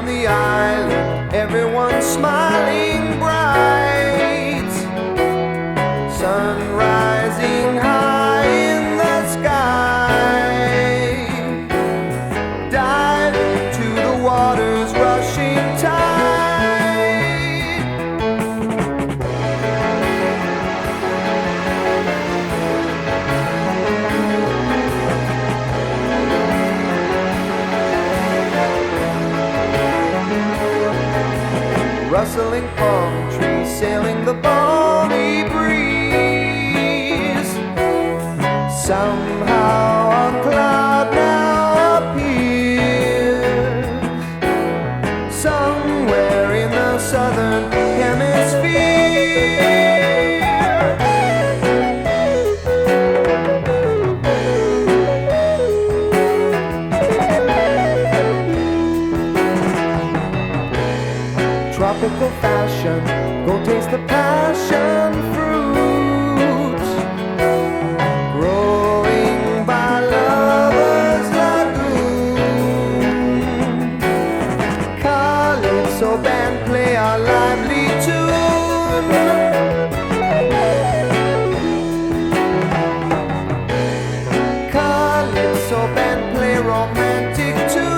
on the island, everyone smiling bright. Sun rising high in the sky. Dive into the waters rushing tide. Rustling palm trees, sailing the balmy breeze. Somehow a cloud now appears, somewhere in the southern hemisphere. Tropical fashion, go taste the passion fruit, growing by Lover's Lagoon. Calypso band play a lively tune. Calypso band play romantic tune.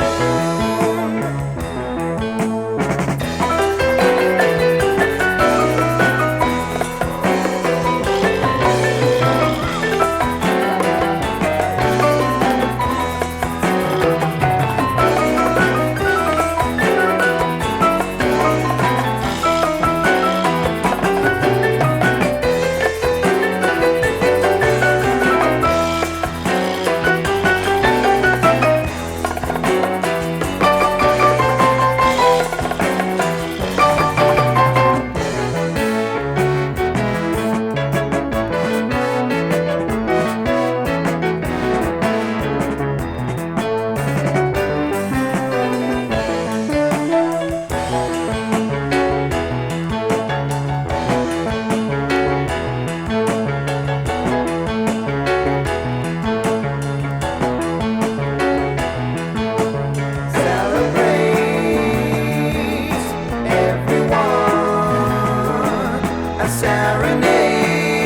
Serenade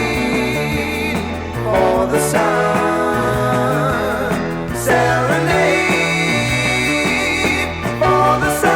for the sun. Serenade for the sun.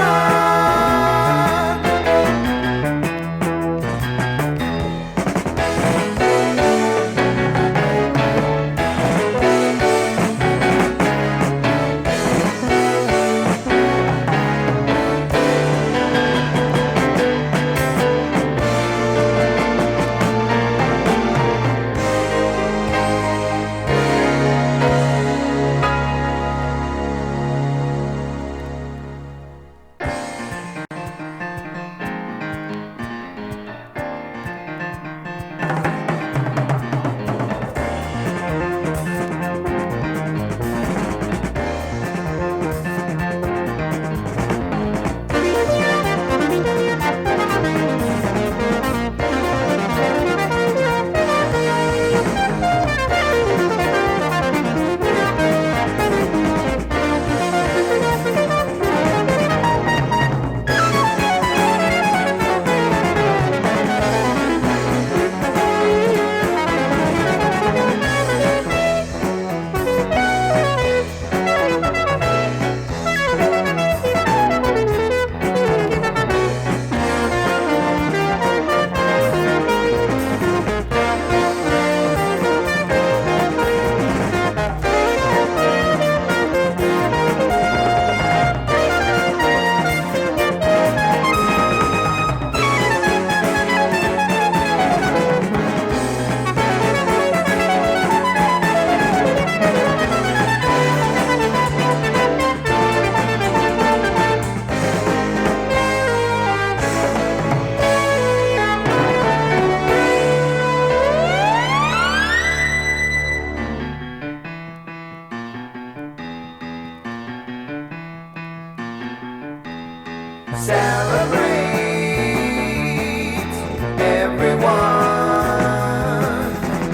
Celebrate, everyone,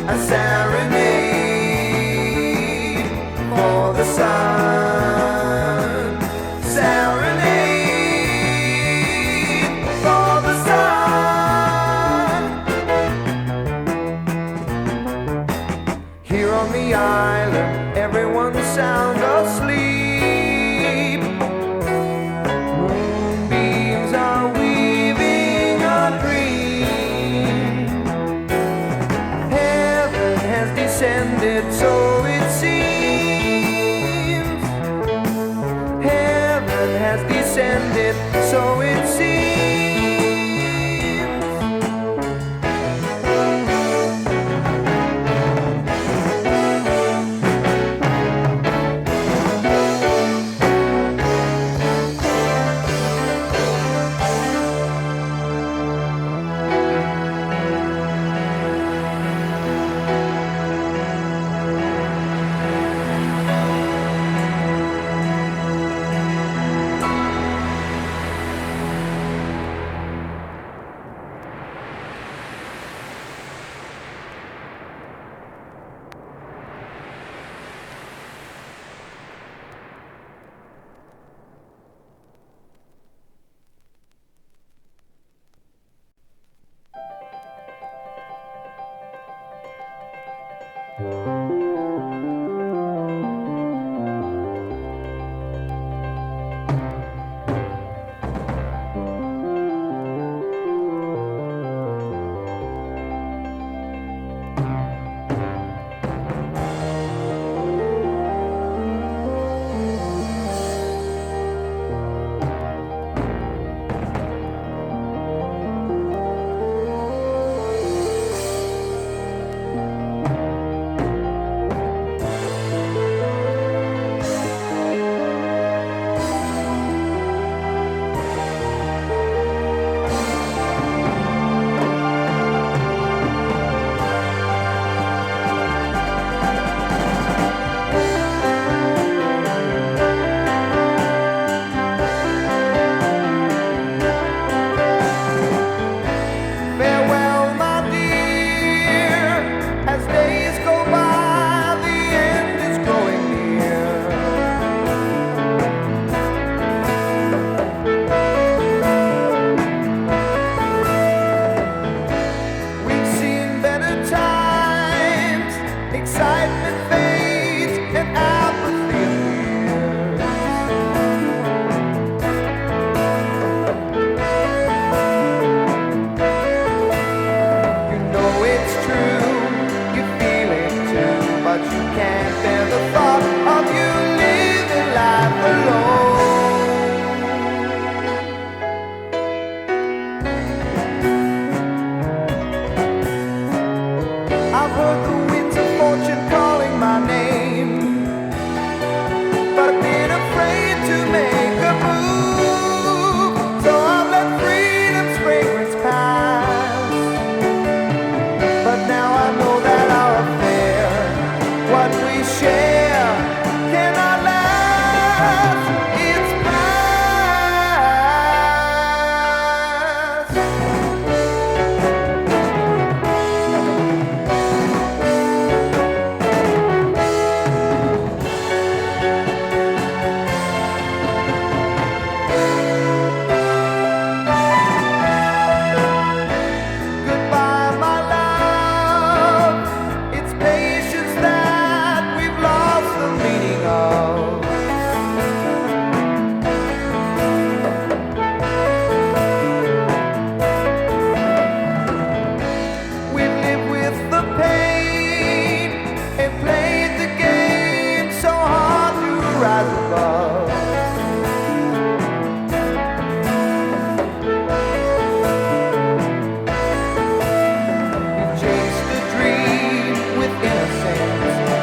a serenade for the sun. Serenade sound asleep. Moonbeams are weaving a dream. Heaven has descended, so it seems. Heaven has descended, so it seems.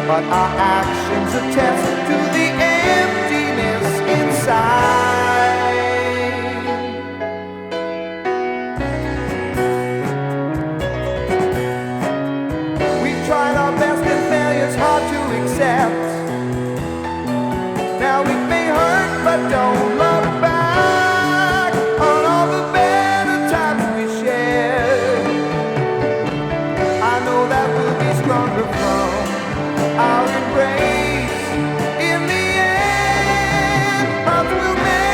but our actions attest to the emptiness inside. We've tried our best and failure's hard to accept. Now we may hurt, but don't look back on all the better times we shared. I know that we'll be stronger from our embrace. In the end, hearts will mend.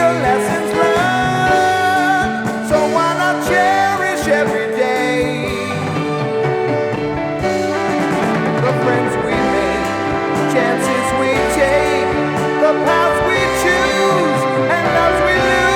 the lessons learned. So why not cherish every day? The friends we make, chances we take, the paths we choose, and loves we lose.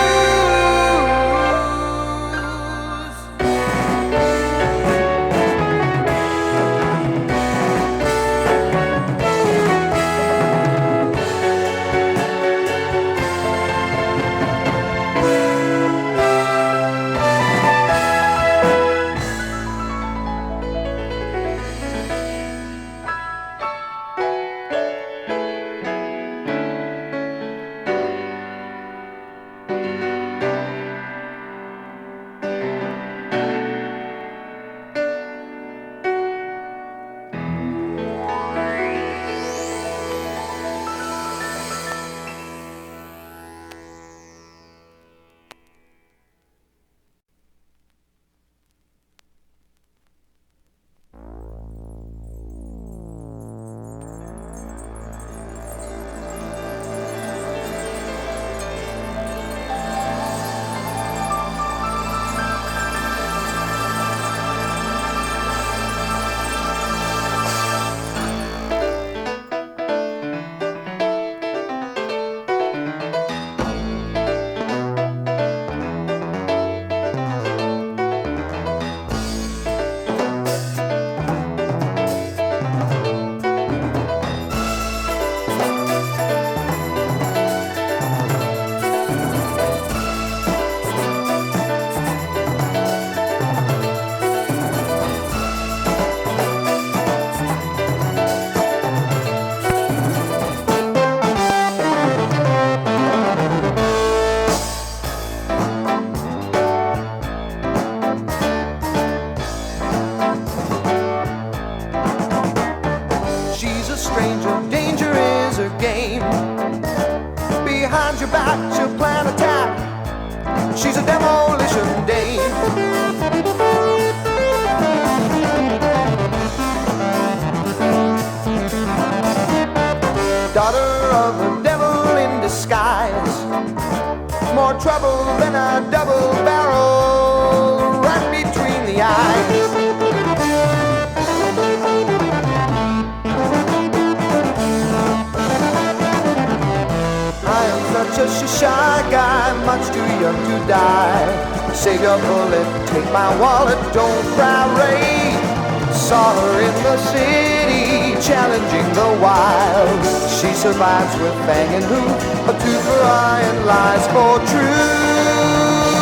She's a demolition dame. Daughter of the devil in disguise, more trouble than a double barrel right between the eyes. Such a shy guy, much too young to die. Save your bullet, take my wallet, don't cry, Ray. Saw her in the city, challenging the wild. She survives with fang and hoof, a tooth for eye and lies for truth.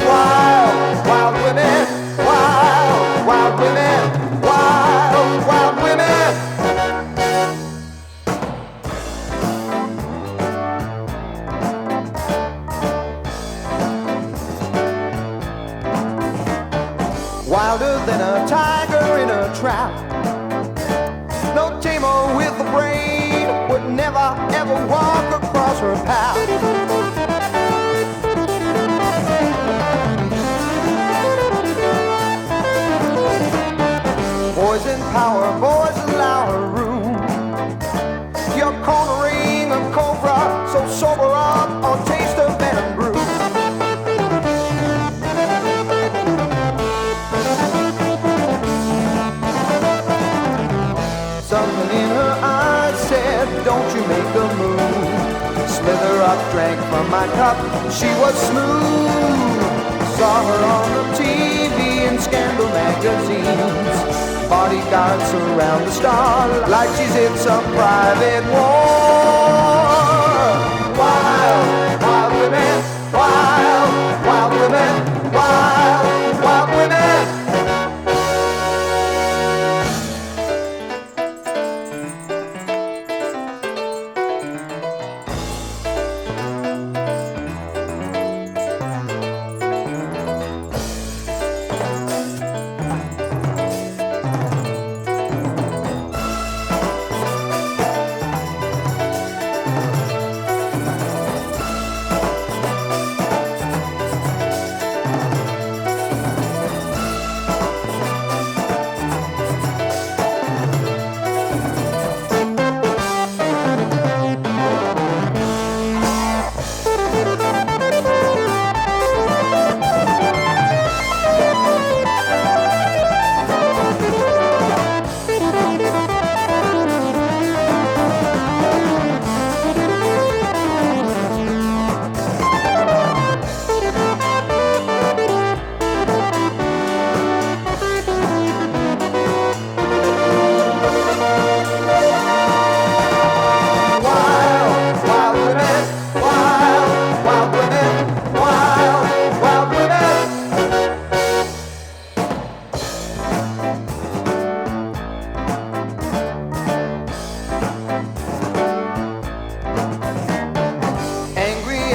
Wild, wild women, wild, wild women, wild, wild women. Wilder than a tiger in a trap. No tamer with a brain would never ever walk across her path. Boys in power, boys allow her room. You're cornering a cobra, so sober up or taste of venom brew. Something in her eyes said, don't you make a move. Slither up, drank from my cup, she was smooth. Saw her on the TV and scandal magazines. Bodyguards surround the star like she's in some private war. Wild, wild women, wild, wild women, wild, wild women.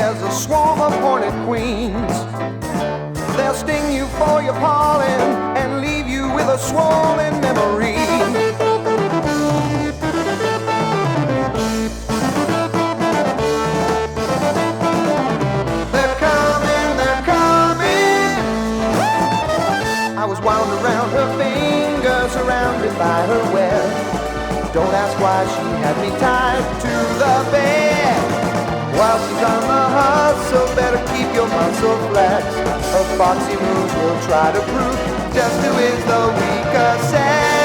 there's a swarm of hornet queens. They'll sting you for your pollen and leave you with a swollen memory. They're coming. I was wound around her finger, surrounded by her web. Don't ask why she had me tied to the bed. While she's on the hustle, better keep your muscle flex. Her foxy moves will try to prove just who is the weaker sex.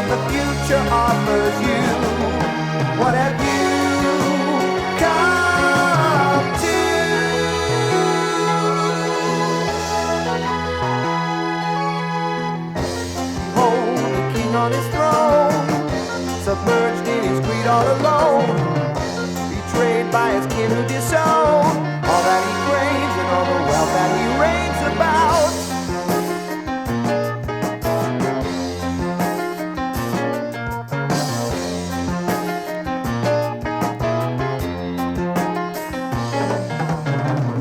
what the future offers you. What have you come to? Behold the king on his throne, submerged in his greed all alone, betrayed by his kin who disown all that he craves and all the wealth that he raves about.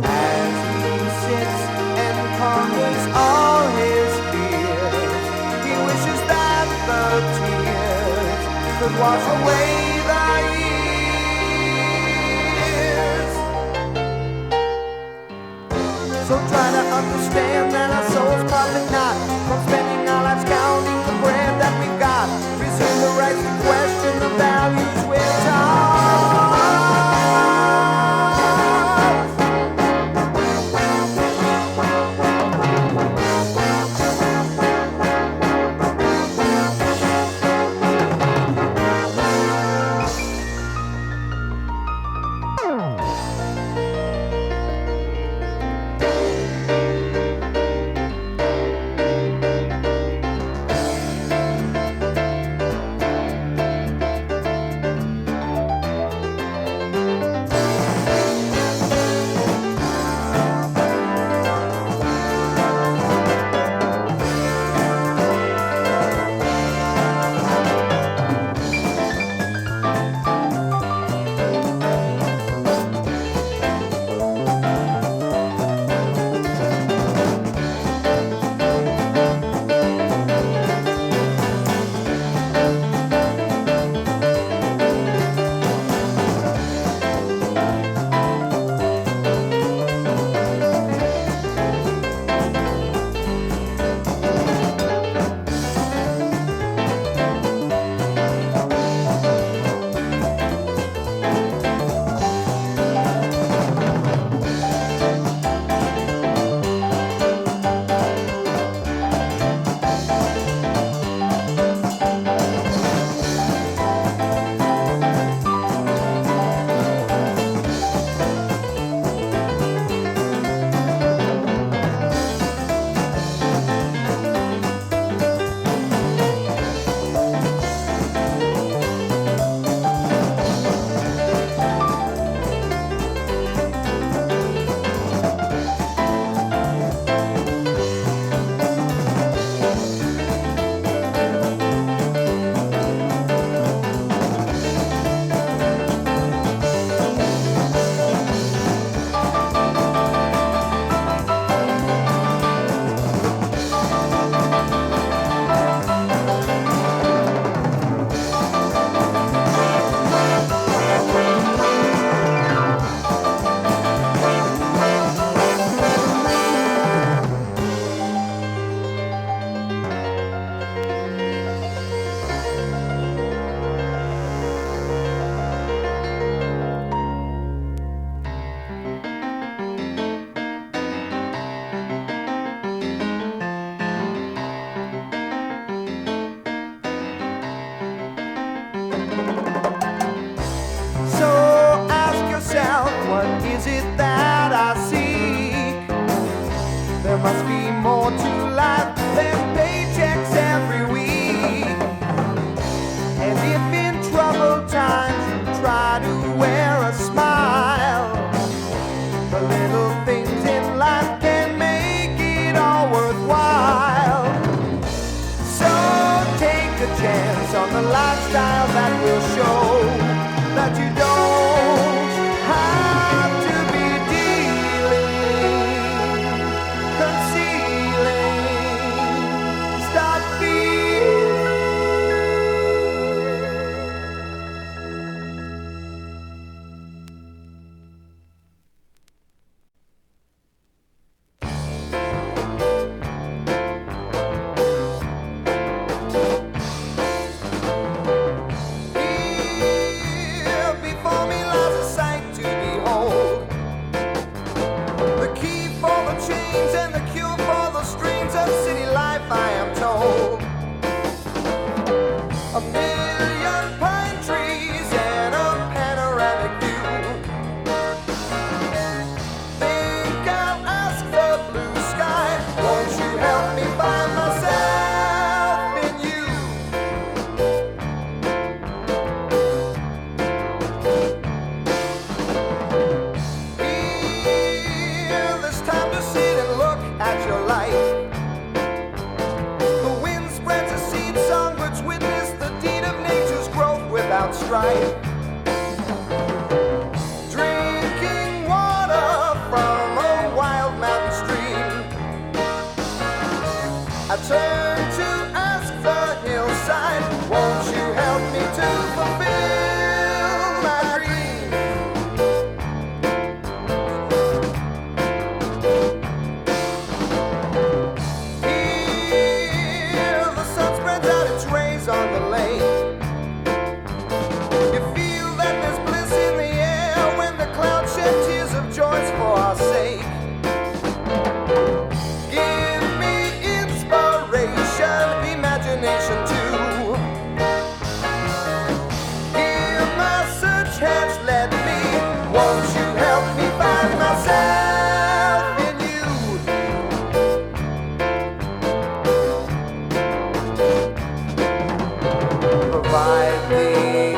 As he sits and ponders all his fears, he wishes that the tears could wash away the years. So try to understand that our souls profit not from spending our lives counting the bread that we've got. Reserve the right to question the values we're taught. must be more to life than paychecks every week. And if in troubled times you try to wear a smile, the little things in life can make it all worthwhile. So take a chance on the lifestyle that will show that you don't have to be dealing, concealing, stop feeling. Here before right. Drinking water from a wild mountain stream, I turn to ask the hillside, won't you help me to fulfill my dream? Here the sun spreads out its rays on the lake. You feel that there's bliss in the air when the clouds shed tears of joy for our sake. Give me inspiration, imagination too. Here my search has led me. Won't you help me find myself in you? Provide me